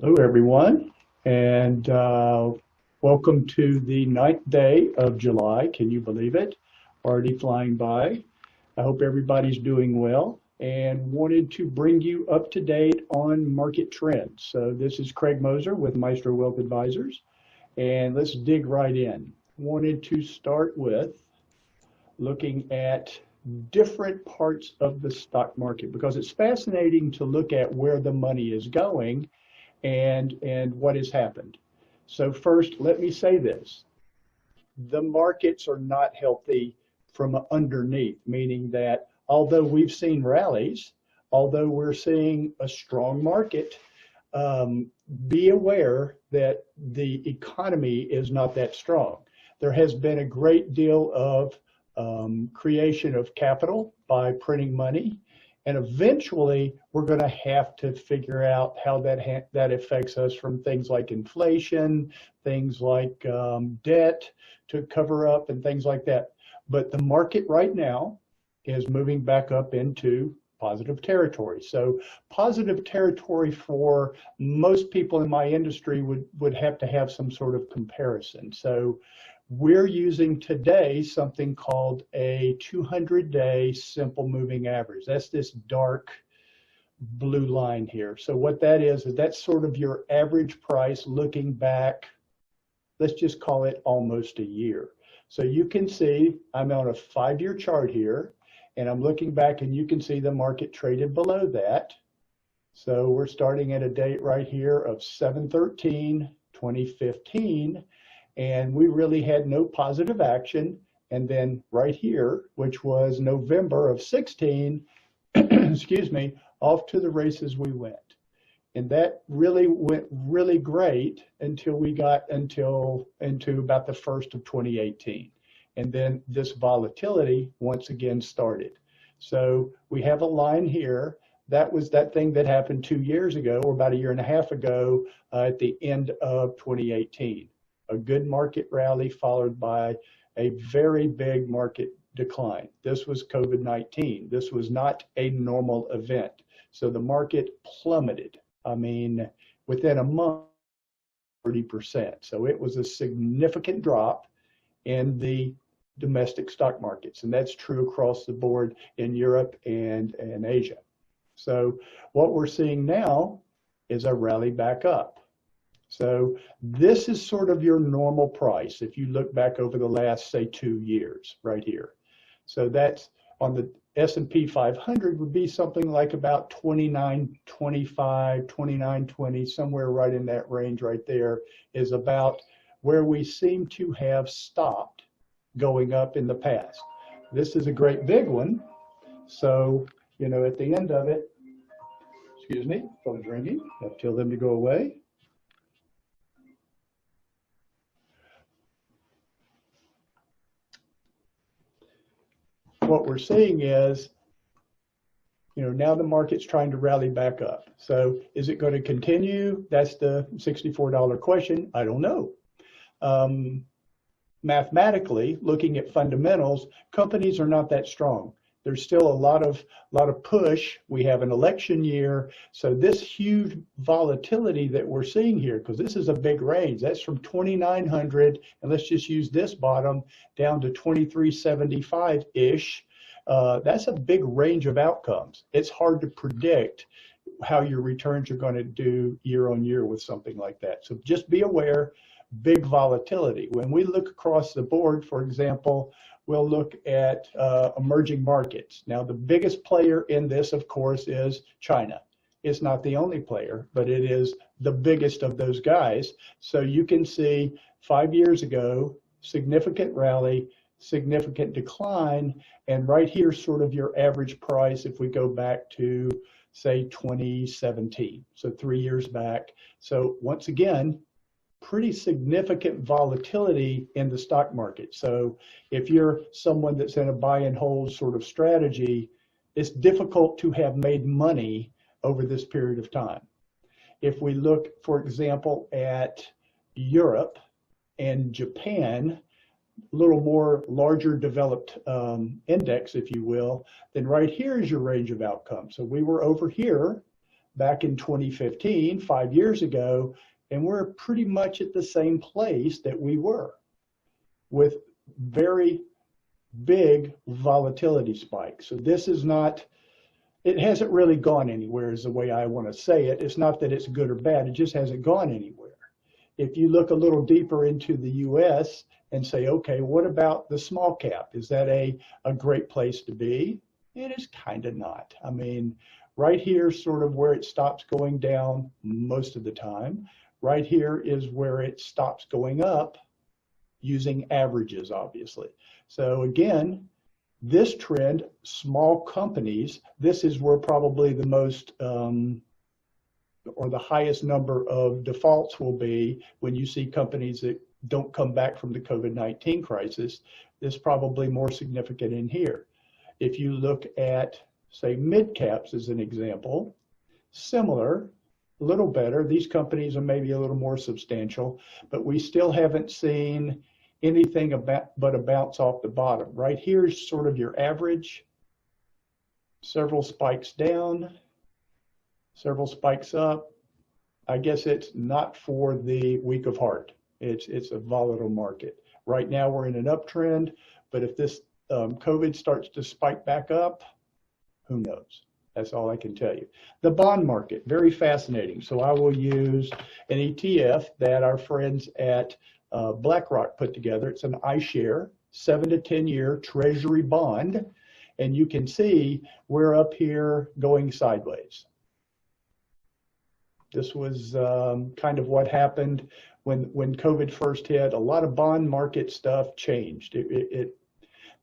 Hello, everyone, and welcome to the 9th day of July. Can you believe it? Already flying by. I hope everybody's doing well and wanted to bring you up to date on market trends. So this is Craig Moser with Maestro Wealth Advisors, and let's dig right in. Wanted to start with looking at different parts of the stock market because it's fascinating to look at where the money is going and what has happened. So first, let me say this. The markets are not healthy from underneath, meaning that although we've seen rallies, although we're seeing a strong market, be aware that the economy is not that strong. There has been a great deal of creation of capital by printing money. And eventually, we're going to have to figure out how that affects us from things like inflation, things like debt to cover up, and things like that. But the market right now is moving back up into positive territory. So positive territory for most people in my industry would have to have some sort of comparison. So we're using today something called a 200-day simple moving average. That's this dark blue line here. So what that is that's sort of your average price looking back, let's just call it almost a year. So you can see I'm on a 5-year chart here, and I'm looking back, and you can see the market traded below that. So we're starting at a date right here of 7/13/2015. And we really had no positive action. And then right here, which was November of 16, excuse me, off to the races we went. And that really went really great until we got into about the 1st of 2018. And then this volatility once again started. So we have a line here. That was that thing that happened 2 years ago, or about a year and a half ago, at the end of 2018. A good market rally followed by a very big market decline. This was COVID-19. This was not a normal event. So the market plummeted. I mean, within a month, 30%. So it was a significant drop in the domestic stock markets. And that's true across the board in Europe and Asia. So what we're seeing now is a rally back up. So this is sort of your normal price if you look back over the last, say, 2 years right here. So that's on the S&P 500 would be something like about 29.25, 29.20, somewhere right in that range right there is about where we seem to have stopped going up in the past. This is a great big one. So, at the end of it, excuse me, phone's ringing. I'll tell them to go away. What we're seeing is, now the market's trying to rally back up. So is it going to continue? That's the $64 question. I don't know. Mathematically, looking at fundamentals, companies are not that strong. There's still a lot of push. We have an election year. So this huge volatility that we're seeing here, because this is a big range, that's from 2,900, and let's just use this bottom, down to 2,375-ish. That's a big range of outcomes. It's hard to predict how your returns are going to do year on year with something like that. So just be aware, big volatility. When we look across the board, for example, we'll look at emerging markets. Now, the biggest player in this, of course, is China. It's not the only player, but it is the biggest of those guys. So you can see 5 years ago, significant rally, significant decline, and right here, sort of your average price if we go back to, say, 2017. So 3 years back. So once again, pretty significant volatility in the stock market. So if you're someone that's in a buy and hold sort of strategy, it's difficult to have made money over this period of time. If we look, for example, at Europe and Japan, a little more larger developed index, if you will, then right here is your range of outcomes. So we were over here. back in 2015, 5 years ago, and we're pretty much at the same place that we were with very big volatility spikes. So this is not, it hasn't really gone anywhere is the way I want to say it. It's not that it's good or bad, it just hasn't gone anywhere. If you look a little deeper into the US and say, okay, what about the small cap? Is that a great place to be? It is kind of not. I mean, right here is sort of where it stops going down most of the time. Right here is where it stops going up using averages, obviously. So again, this trend, small companies, this is where probably the most or the highest number of defaults will be when you see companies that don't come back from the COVID-19 crisis. This is probably more significant in here. If you look at, say, mid caps as an example, similar, a little better. These companies are maybe a little more substantial, but we still haven't seen anything but a bounce off the bottom. Right here is sort of your average. Several spikes down, several spikes up. I guess it's not for the weak of heart. It's a volatile market. Right now we're in an uptrend, but if this COVID starts to spike back up, who knows? That's all I can tell you. The bond market, very fascinating. So I will use an ETF that our friends at BlackRock put together. It's an iShare 7 to 10 year treasury bond. And you can see we're up here going sideways. This was kind of what happened when COVID first hit. A lot of bond market stuff changed.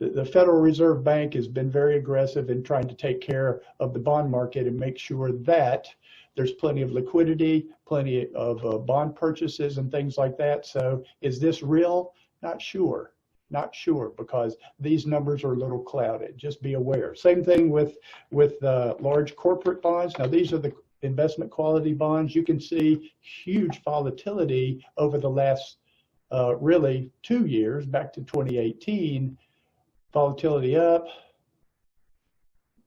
The Federal Reserve Bank has been very aggressive in trying to take care of the bond market and make sure that there's plenty of liquidity, plenty of bond purchases and things like that. So is this real? Not sure. Not sure, because these numbers are a little clouded. Just be aware. Same thing with large corporate bonds. Now these are the investment quality bonds. You can see huge volatility over the last really 2 years, back to 2018. Volatility up,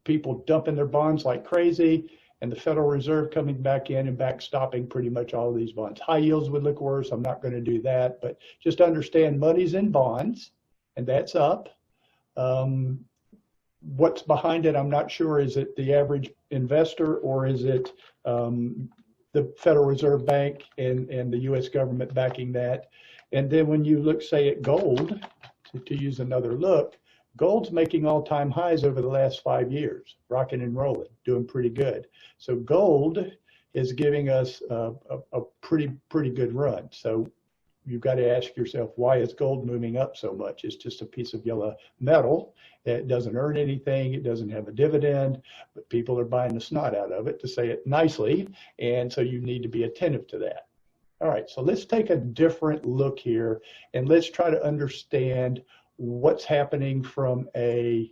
people dumping their bonds like crazy, and the Federal Reserve coming back in and backstopping pretty much all of these bonds. High yields would look worse. I'm not going to do that, but just understand money's in bonds, and that's up. What's behind it, I'm not sure. Is it the average investor, or is it the Federal Reserve Bank and the U.S. government backing that? And then when you look, say, at gold, to use another look, gold's making all-time highs over the last 5 years, rocking and rolling, doing pretty good. So gold is giving us a pretty good run. So you've got to ask yourself, why is gold moving up so much? It's just a piece of yellow metal. It doesn't earn anything. It doesn't have a dividend, but people are buying the snot out of it, to say it nicely. And so you need to be attentive to that. All right, so let's take a different look here, and let's try to understand what's happening from a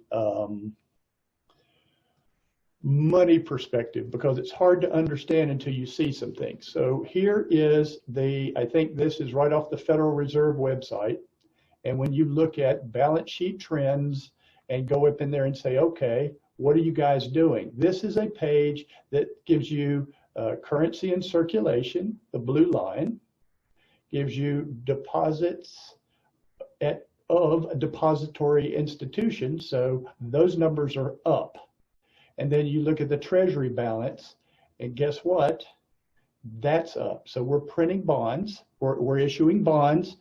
money perspective, because it's hard to understand until you see some things. So here is I think this is right off the Federal Reserve website. And when you look at balance sheet trends and go up in there and say, okay, what are you guys doing? This is a page that gives you currency in circulation, the blue line, gives you deposits of a depository institution, so those numbers are up. And then you look at the treasury balance, and guess what? That's up. So we're printing bonds, we're issuing bonds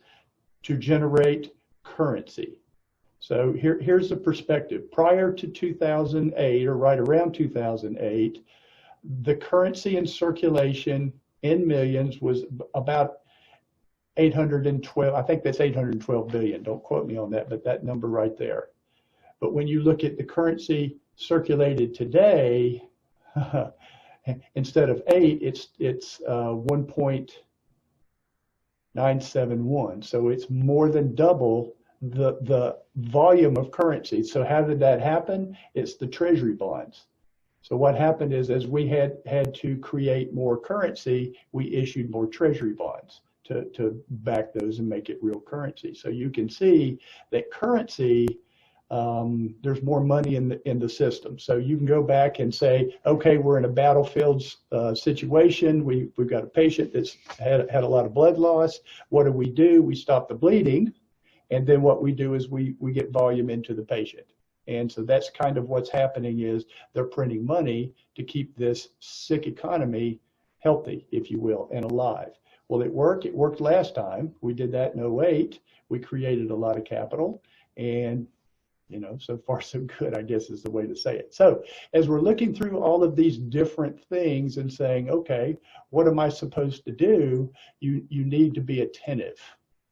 to generate currency. So here's the perspective. Prior to 2008, or right around 2008, the currency in circulation in millions was about 812, I think that's 812 billion. Don't quote me on that, but that number right there. But when you look at the currency circulated today, instead of 8, it's 1.971. So it's more than double the volume of currency. So how did that happen? It's the treasury bonds. So what happened is, as we had to create more currency, we issued more treasury bonds to back those and make it real currency. So you can see that currency there's more money in the system. So you can go back and say, okay, we're in a battlefield situation. We've got a patient that's had a lot of blood loss. What do? We stop the bleeding, and then what we do is we get volume into the patient. And so that's kind of what's happening is they're printing money to keep this sick economy healthy, if you will, and alive. Will it work? It worked last time. We did that in '08. We created a lot of capital, and so far so good, I guess is the way to say it. So as we're looking through all of these different things and saying, okay, what am I supposed to do? You need to be attentive.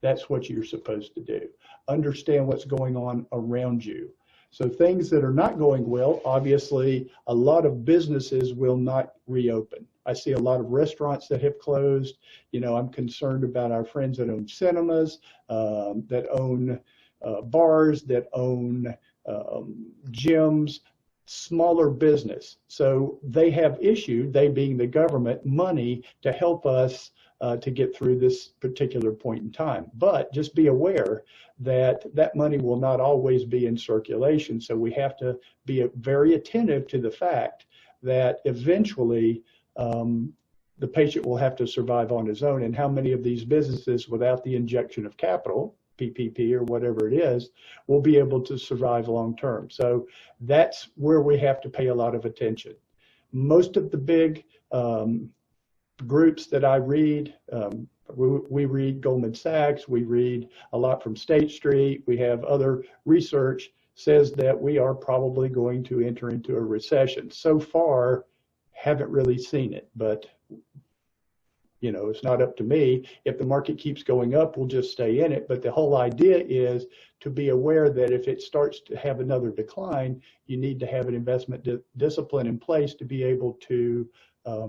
That's what you're supposed to do. Understand what's going on around you. So things that are not going well, obviously, a lot of businesses will not reopen. I see a lot of restaurants that have closed. I'm concerned about our friends that own cinemas, that own bars, that own gyms, smaller business. So they have issued, they being the government, money to help us to get through this particular point in time. But just be aware that that money will not always be in circulation. So we have to be very attentive to the fact that eventually the patient will have to survive on his own. And how many of these businesses, without the injection of capital, PPP or whatever it is, will be able to survive long term. So that's where we have to pay a lot of attention. Most of the big groups that I read, we read Goldman Sachs, we read a lot from State Street, we have other research says that we are probably going to enter into a recession. So far, haven't really seen it, but it's not up to me. If the market keeps going up, we'll just stay in it. But the whole idea is to be aware that if it starts to have another decline, you need to have an investment discipline in place to be able to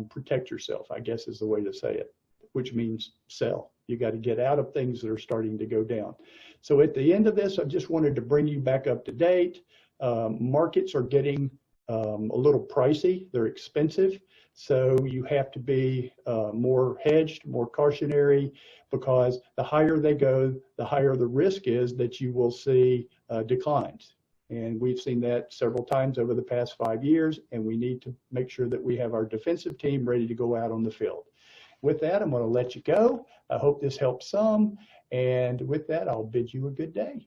protect yourself, I guess is the way to say it, which means sell. You got to get out of things that are starting to go down. So at the end of this, I just wanted to bring you back up to date. Markets are getting a little pricey. They're expensive. So you have to be more hedged, more cautionary, because the higher they go, the higher the risk is that you will see declines. And we've seen that several times over the past 5 years, and we need to make sure that we have our defensive team ready to go out on the field. With that, I'm going to let you go. I hope this helps some. And with that, I'll bid you a good day.